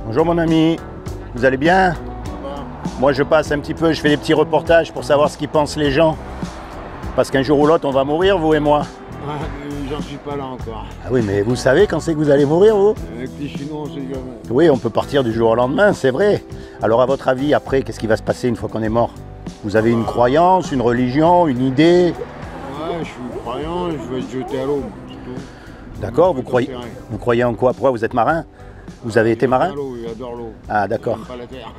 Bonjour mon ami, vous allez bien? Moi je passe un petit peu, je fais des petits reportages pour savoir ce qu'ils pensent les gens. Parce qu'un jour ou l'autre on va mourir, vous et moi. J'en suis pas là encore. Ah oui, mais vous savez quand c'est que vous allez mourir, vous? Avec les Chinois, on sait jamais. Oui, on peut partir du jour au lendemain, c'est vrai. Alors à votre avis, après, qu'est-ce qui va se passer une fois qu'on est mort? Vous avez une croyance, une religion, une idée? Ouais, je suis croyant, je vais être jeté à l'eau. D'accord, vous croyez en quoi? Pourquoi vous êtes marin? Vous avez été marin? Il adore l'eau. Ah d'accord. Pas la terre.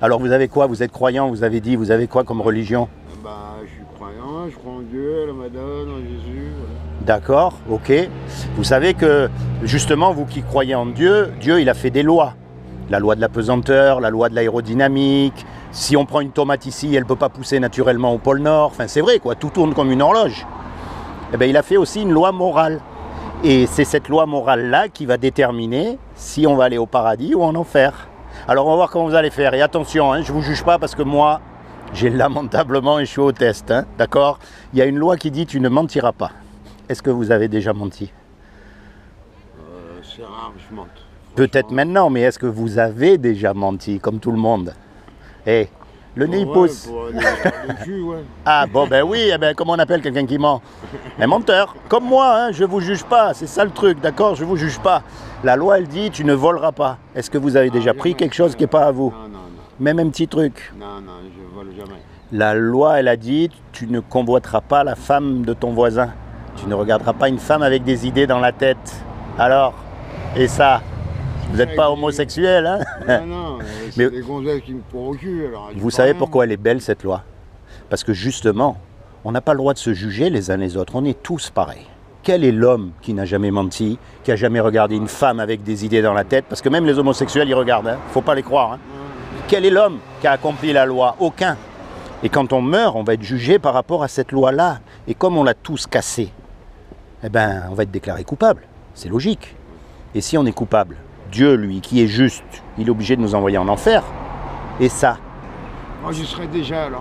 Alors vous avez quoi? Vous êtes croyant, vous avez dit, vous avez quoi comme religion? Bah, je suis croyant, je crois en Dieu, à la Madone, en Jésus. Voilà. D'accord, ok. Vous savez que, justement, vous qui croyez en Dieu, Dieu, il a fait des lois. La loi de la pesanteur, la loi de l'aérodynamique. Si on prend une tomate ici, elle ne peut pas pousser naturellement au pôle Nord. Enfin, c'est vrai, quoi. Tout tourne comme une horloge. Eh bien, il a fait aussi une loi morale. Et c'est cette loi morale-là qui va déterminer si on va aller au paradis ou en enfer. Alors, on va voir comment vous allez faire. Et attention, hein, je ne vous juge pas parce que moi, j'ai lamentablement échoué au test. Hein, d'accord? Il y a une loi qui dit « tu ne mentiras pas ». Est-ce que vous avez déjà menti? C'est rare, je mente. Peut-être maintenant, mais est-ce que vous avez déjà menti, comme tout le monde? Eh, le nez il pousse. Pour le cul, ouais. Ah bon, ben oui, eh ben, comment on appelle quelqu'un qui ment? Un menteur. Comme moi, hein, je ne vous juge pas, c'est ça le truc, d'accord? Je ne vous juge pas. La loi, elle dit, tu ne voleras pas. Est-ce que vous avez déjà pris quelque chose qui n'est pas à vous? Non, non, non. Même un petit truc. Non, non, je vole jamais. La loi, elle a dit, tu ne convoiteras pas la femme de ton voisin. Tu ne regarderas pas une femme avec des idées dans la tête. Alors, et ça, vous n'êtes pas homosexuel, hein? Non, non, c'est des gonzesses qui me courent au cul. Alors, vous savez pourquoi elle est belle, cette loi? Parce que justement, on n'a pas le droit de se juger les uns les autres. On est tous pareils. Quel est l'homme qui n'a jamais menti, qui a jamais regardé une femme avec des idées dans la tête? Parce que même les homosexuels, ils regardent, hein? Faut pas les croire. Hein? Quel est l'homme qui a accompli la loi? Aucun. Et quand on meurt, on va être jugé par rapport à cette loi-là. Et comme on l'a tous cassée, eh ben, on va être déclaré coupable. C'est logique. Et si on est coupable, Dieu, lui, qui est juste, il est obligé de nous envoyer en enfer. Et ça? Moi, j'y serais déjà, là.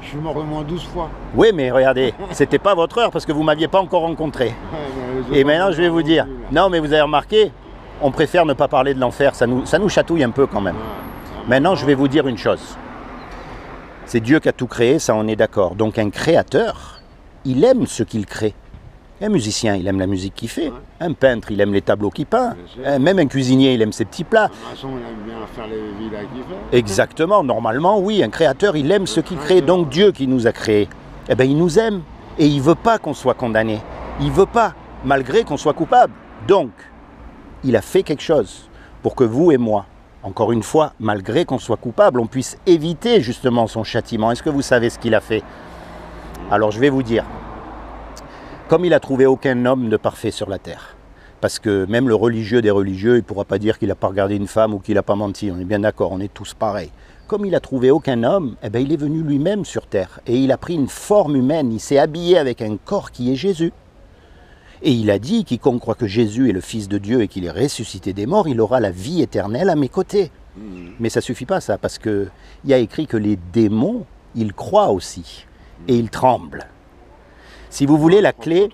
Je suis mort au moins 12 fois. Oui, mais regardez, c'était pas votre heure parce que vous ne m'aviez pas encore rencontré. Et maintenant, je vais vous dire, non, mais vous avez remarqué, on préfère ne pas parler de l'enfer, ça nous chatouille un peu quand même. Maintenant, je vais vous dire une chose. C'est Dieu qui a tout créé, ça on est d'accord. Donc un créateur, il aime ce qu'il crée. Un musicien, il aime la musique qu'il fait. Un peintre, il aime les tableaux qu'il peint. Même un cuisinier, il aime ses petits plats. Un maçon, il aime bien faire les villas qu'il fait. Exactement, normalement, oui, un créateur, il aime ce qu'il crée. Donc Dieu qui nous a créés, eh bien, il nous aime. Et il ne veut pas qu'on soit condamné. Il ne veut pas, malgré qu'on soit coupable. Donc, il a fait quelque chose pour que vous et moi, encore une fois, malgré qu'on soit coupable, on puisse éviter justement son châtiment. Est-ce que vous savez ce qu'il a fait? Alors, je vais vous dire. Comme il n'a trouvé aucun homme de parfait sur la terre, parce que même le religieux des religieux, il ne pourra pas dire qu'il n'a pas regardé une femme ou qu'il n'a pas menti, on est bien d'accord, on est tous pareils. Comme il n'a trouvé aucun homme, eh bien, il est venu lui-même sur terre et il a pris une forme humaine, il s'est habillé avec un corps qui est Jésus. Et il a dit, quiconque croit que Jésus est le Fils de Dieu et qu'il est ressuscité des morts, il aura la vie éternelle à mes côtés. Mais ça ne suffit pas ça, parce qu'il y a écrit que les démons, ils croient aussi et ils tremblent. Si vous voulez la clé,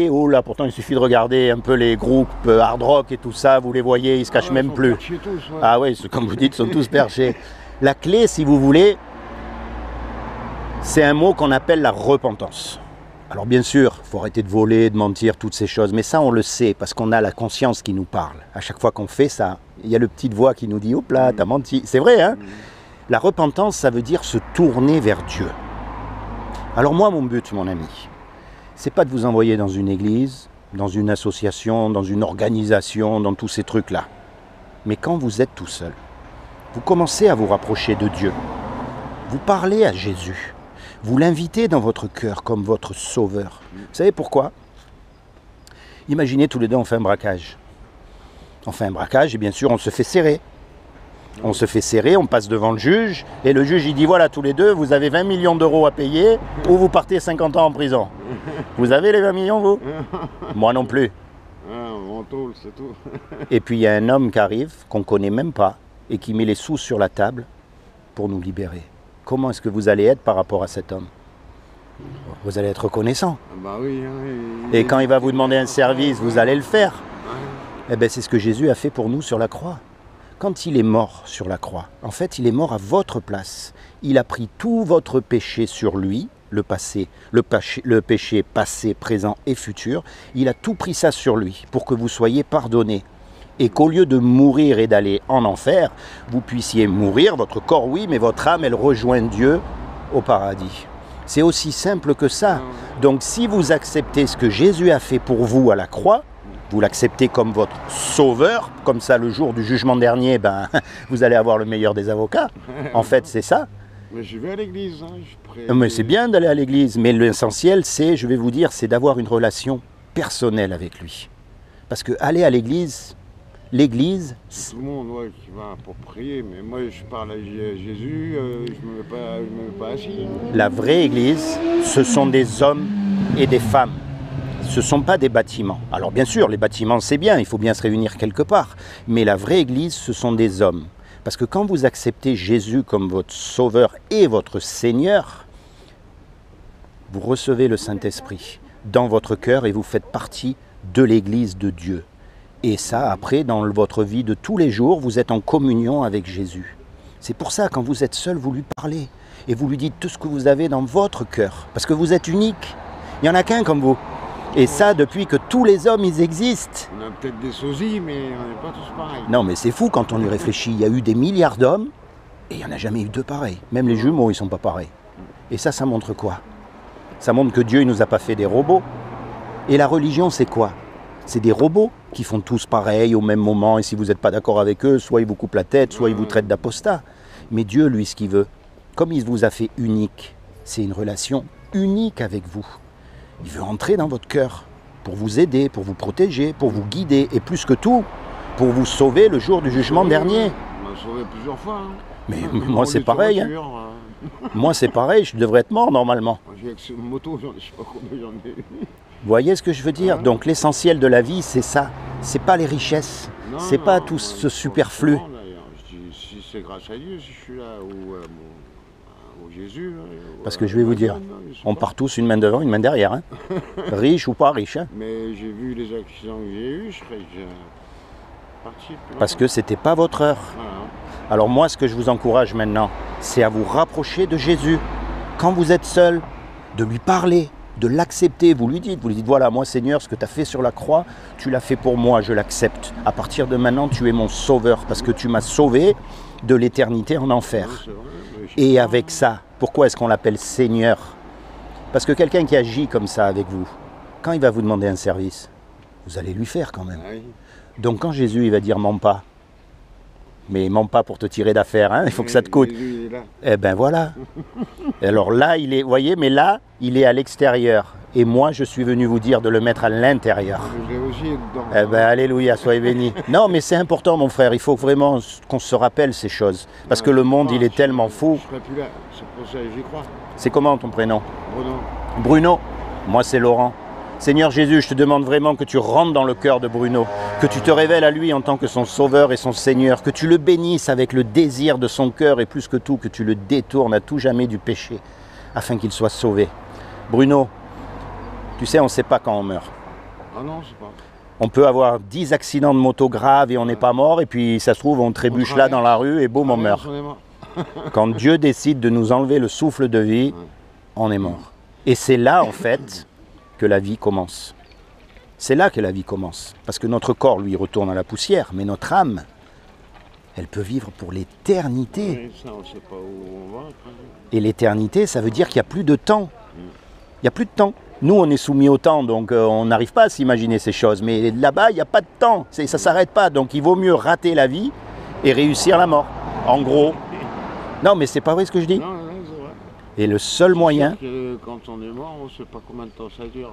oh là, pourtant il suffit de regarder un peu les groupes hard rock et tout ça, vous les voyez, ils se cachent même plus. Tous, ouais. Ah oui, comme vous dites, ils sont tous perchés. La clé, si vous voulez, c'est un mot qu'on appelle la repentance. Alors bien sûr, il faut arrêter de voler, de mentir, toutes ces choses, mais ça on le sait, parce qu'on a la conscience qui nous parle. À chaque fois qu'on fait ça, il y a le petite voix qui nous dit « Hop là, t'as menti ». C'est vrai, hein? La repentance, ça veut dire se tourner vers Dieu. Alors moi, mon but, mon ami, c'est pas de vous envoyer dans une église, dans une association, dans une organisation, dans tous ces trucs-là. Mais quand vous êtes tout seul, vous commencez à vous rapprocher de Dieu. Vous parlez à Jésus. Vous l'invitez dans votre cœur comme votre sauveur. Vous savez pourquoi? Imaginez tous les deux, on fait un braquage. On fait un braquage et bien sûr, on se fait serrer. On se fait serrer, on passe devant le juge, et le juge il dit voilà tous les deux, vous avez 20 millions d'euros à payer, ou vous partez 50 ans en prison. Vous avez les 20 millions vous? Moi non plus. On tôle, c'est tout. Et puis il y a un homme qui arrive, qu'on ne connaît même pas, et qui met les sous sur la table pour nous libérer. Comment est-ce que vous allez être par rapport à cet homme? Vous allez être reconnaissant. Bah oui, Et quand il va vous demander un service, vous allez le faire. Eh bien, c'est ce que Jésus a fait pour nous sur la croix. Quand il est mort sur la croix, en fait, il est mort à votre place. Il a pris tout votre péché sur lui, le péché passé, présent et futur. Il a tout pris ça sur lui pour que vous soyez pardonnés. Et qu'au lieu de mourir et d'aller en enfer, vous puissiez mourir, votre corps oui, mais votre âme, elle rejoint Dieu au paradis. C'est aussi simple que ça. Donc si vous acceptez ce que Jésus a fait pour vous à la croix, vous l'acceptez comme votre sauveur, comme ça le jour du jugement dernier, ben, vous allez avoir le meilleur des avocats. En fait, c'est ça. Mais je vais à l'église. Hein, mais c'est bien d'aller à l'église, mais l'essentiel, c'est, je vais vous dire, c'est d'avoir une relation personnelle avec lui. Parce que aller à l'église, tout le monde qui va pour prier, mais moi je parle à Jésus, je ne me mets pas assis. La vraie église, ce sont des hommes et des femmes. Ce ne sont pas des bâtiments. Alors bien sûr, les bâtiments c'est bien, il faut bien se réunir quelque part. Mais la vraie église, ce sont des hommes. Parce que quand vous acceptez Jésus comme votre sauveur et votre Seigneur, vous recevez le Saint-Esprit dans votre cœur et vous faites partie de l'église de Dieu. Et ça, après, dans votre vie de tous les jours, vous êtes en communion avec Jésus. C'est pour ça, quand vous êtes seul, vous lui parlez. Et vous lui dites tout ce que vous avez dans votre cœur. Parce que vous êtes unique. Il n'y en a qu'un comme vous. Et ça, depuis que tous les hommes, ils existent. On a peut-être des sosies, mais on n'est pas tous pareils. Non, mais c'est fou quand on y réfléchit. Il y a eu des milliards d'hommes, et il n'y en a jamais eu deux pareils. Même les jumeaux, ils ne sont pas pareils. Et ça montre quoi? Ça montre que Dieu, il ne nous a pas fait des robots. Et la religion, c'est quoi? C'est des robots qui font tous pareil au même moment. Et si vous n'êtes pas d'accord avec eux, soit ils vous coupent la tête, soit ils vous traitent d'apostat. Mais Dieu, lui, ce qu'il veut, comme il vous a fait unique, c'est une relation unique avec vous. Il veut entrer dans votre cœur pour vous aider, pour vous protéger, pour vous guider. Et plus que tout, pour vous sauver le jour du jugement dernier. On m'a sauvé plusieurs fois. Hein. Mais moi, c'est pareil. Hein. Moi, c'est pareil. Je devrais être mort normalement. J'ai avec une moto, je ne sais pas combien j'en ai eu. Vous voyez ce que je veux dire? Donc l'essentiel de la vie, c'est ça. C'est pas les richesses. C'est pas tout ce superflu. Non, si c'est grâce à Dieu, si je suis là, ou Jésus. Parce que je vais vous dire, on part tous une main devant, une main derrière. Hein. Riche ou pas riche. Hein. Mais j'ai vu les accidents que j'ai eus, je serais déjà parti. Parce que c'était pas votre heure. Voilà. Alors moi, ce que je vous encourage maintenant, c'est à vous rapprocher de Jésus. Quand vous êtes seul, de lui parler, de l'accepter. Vous lui dites, voilà, moi Seigneur, ce que tu as fait sur la croix, tu l'as fait pour moi, je l'accepte. À partir de maintenant, tu es mon sauveur, parce que tu m'as sauvé de l'éternité en enfer. Oui, vrai, et avec ça, pourquoi est-ce qu'on l'appelle Seigneur? Parce que quelqu'un qui agit comme ça avec vous, quand il va vous demander un service, vous allez lui faire quand même. Oui. Donc quand Jésus il va dire mens pas, mais mens pas pour te tirer d'affaire, hein, il faut que ça te coûte. Jésus, il est là. Eh ben voilà. Et alors là, il est, vous voyez, mais là, il est à l'extérieur. Et moi, je suis venu vous dire de le mettre à l'intérieur. Je l'ai aussi dedans. Eh ben, alléluia, soyez bénis. Non, mais c'est important, mon frère. Il faut vraiment qu'on se rappelle ces choses. Parce que le monde, il est tellement fou. Je serais plus là. C'est pour ça que j'y crois. C'est comment ton prénom? Bruno. Bruno. Moi, c'est Laurent. Seigneur Jésus, je te demande vraiment que tu rentres dans le cœur de Bruno, que tu te révèles à lui en tant que son sauveur et son Seigneur, que tu le bénisses avec le désir de son cœur et plus que tout, que tu le détournes à tout jamais du péché, afin qu'il soit sauvé. Bruno, tu sais, on ne sait pas quand on meurt. Ah non, c'est pas. On peut avoir 10 accidents de moto graves et on n'est pas mort, et puis ça se trouve, on trébuche là dans la rue et boum, on meurt. Quand Dieu décide de nous enlever le souffle de vie, on est mort. Et c'est là, en fait, que la vie commence. C'est là que la vie commence. Parce que notre corps, lui, retourne à la poussière, mais notre âme, elle peut vivre pour l'éternité. Oui, ça, on ne sait pas où on va après. Et l'éternité, ça veut dire qu'il n'y a plus de temps. Il n'y a plus de temps. Nous, on est soumis au temps, donc on n'arrive pas à s'imaginer ces choses. Mais là-bas, il n'y a pas de temps. Ça ne s'arrête pas. Donc il vaut mieux rater la vie et réussir la mort. En gros. Non, mais c'est pas vrai ce que je dis. Non, c'est vrai. Et le seul moyen... Que quand on est mort, on ne sait pas combien de temps ça dure.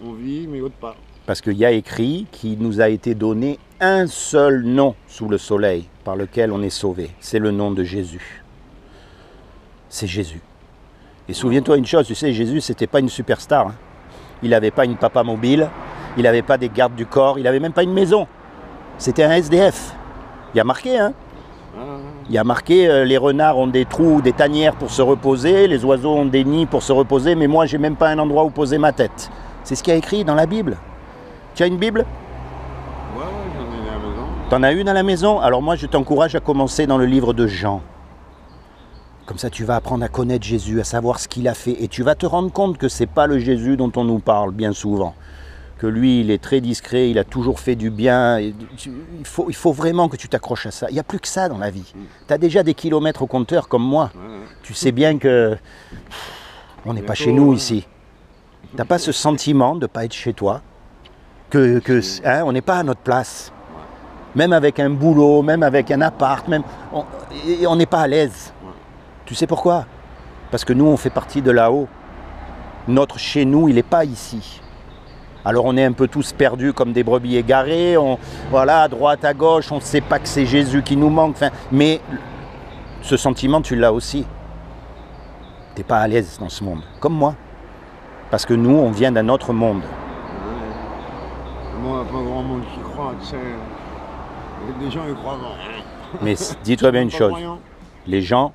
On vit, mais autre part. Parce qu'il y a écrit qu'il nous a été donné un seul nom sous le soleil par lequel on est sauvé. C'est le nom de Jésus. C'est Jésus. Et souviens-toi une chose, tu sais, Jésus, c'était pas une superstar. Hein. Il n'avait pas une papa mobile, il n'avait pas des gardes du corps, il n'avait même pas une maison. C'était un SDF. Il y a marqué, hein. Il y a marqué, les renards ont des trous, des tanières pour se reposer, les oiseaux ont des nids pour se reposer, mais moi, j'ai même pas un endroit où poser ma tête. C'est ce qu'il y a écrit dans la Bible. Tu as une Bible? Ouais, T'en as une à la maison? Alors moi, je t'encourage à commencer dans le livre de Jean. Comme ça, tu vas apprendre à connaître Jésus, à savoir ce qu'il a fait. Et tu vas te rendre compte que ce n'est pas le Jésus dont on nous parle bien souvent. Que lui, il est très discret, il a toujours fait du bien. Il faut vraiment que tu t'accroches à ça. Il n'y a plus que ça dans la vie. Tu as déjà des kilomètres au compteur comme moi. Tu sais bien que on n'est pas chez nous ici. Tu n'as pas ce sentiment de ne pas être chez toi. On n'est pas à notre place. Même avec un boulot, même avec un appart, on n'est pas à l'aise. Tu sais pourquoi? Parce que nous, on fait partie de là-haut. Notre chez nous, il n'est pas ici. Alors on est un peu tous perdus comme des brebis égarées. Voilà, à droite, à gauche, on ne sait pas que c'est Jésus qui nous manque. Mais ce sentiment, tu l'as aussi. Tu n'es pas à l'aise dans ce monde, comme moi. Parce que nous, on vient d'un autre monde. Moi, pas grand monde qui croit, tu sais. Des gens, ils croient vraiment. Mais dis-toi bien une chose. Les gens...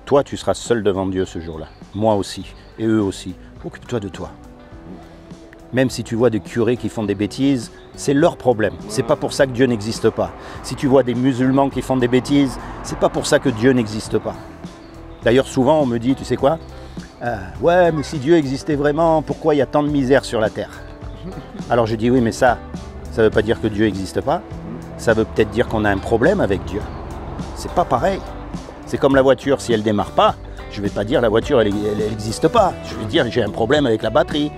Toi, tu seras seul devant Dieu ce jour-là. Moi aussi. Et eux aussi. Occupe-toi de toi. Même si tu vois des curés qui font des bêtises, c'est leur problème. C'est pas pour ça que Dieu n'existe pas. Si tu vois des musulmans qui font des bêtises, c'est pas pour ça que Dieu n'existe pas. D'ailleurs, souvent, on me dit, tu sais quoi? Ouais, mais si Dieu existait vraiment, pourquoi il y a tant de misère sur la terre? Alors je dis, oui, mais ça veut pas dire que Dieu n'existe pas. Ça veut peut-être dire qu'on a un problème avec Dieu. C'est pas pareil. C'est comme la voiture, si elle ne démarre pas, je ne vais pas dire la voiture, elle n'existe pas. Je vais dire j'ai un problème avec la batterie.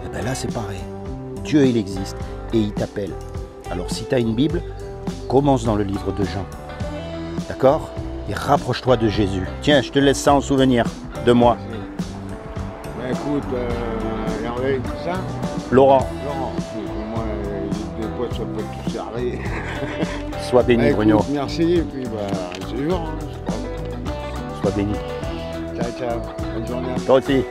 Et bien là, c'est pareil. Dieu, il existe et il t'appelle. Alors si tu as une Bible, commence dans le livre de Jean. D'accord? Et rapproche-toi de Jésus. Tiens, je te laisse ça en souvenir de moi. Ben écoute, Hervé, c'est ça? Laurent. Laurent, moi, des fois, ça peut tout servir. Sois béni, Bruno. Merci, et puis c'est dur. Sois béni. Ciao, ciao. Bonne journée. Toi aussi.